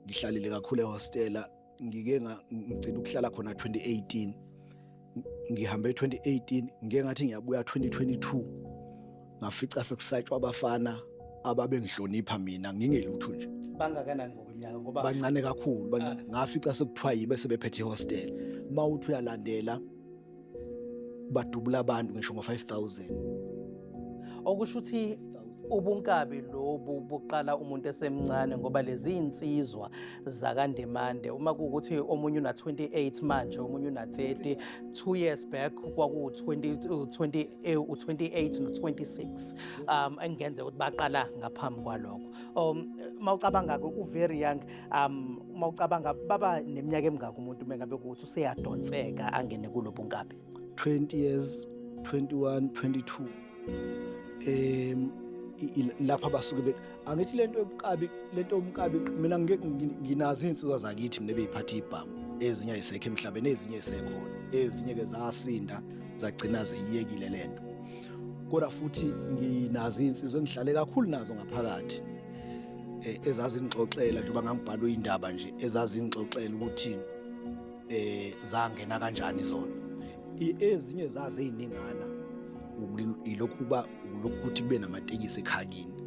ngihlalile kakhulu ehostela ngike ngicela ukuhlala khona 2018 ngihambe 2018 ngeke ngathi ngiyabuya 2022 ngafica sekusatshwa abafana ababengihlonipha mina ngingelutho nje bangakanani ngokunyaka ngoba bancane kakhulu bancane ngafica sekuthiwa yibe sebephethe ihostel mawuthi uyalandela badubula abantu ngisho ngo-5,000 okusho ukuthi ubunkabi lobu buqala umuntu esemncane ngoba lezi insizwa zakandemande uma kuukuthi omunye una 28 manje omunye una 30 2 years back kwaku 28 no 26 engenze ukuthi baqala ngaphambi kwalokho mawucabanga u very young mawucabanga baba neminyaka emingaka umuntu mengabe ukuthi useyadonseka angene kulobunkabi 20 years 21 22 lapha basuke angithi lento yomkabi mina nginazo insizwa zakithi mina beyiphatha ibhamu ezinye ayisekho emhlabeni ezinye esekhona ezinye ke zasinda zagcina ziyekile lento kodwa futhi nginazo insizwa engihlale kakhulu nazo ngaphakathi ezazi ngixoxela njengoba ngangibhala indaba nje ezazi ngixoxela ukuthi zangena kanjani zona ezinye zaze eziningana ilokhu ukuthi kube namatekisi ekhakini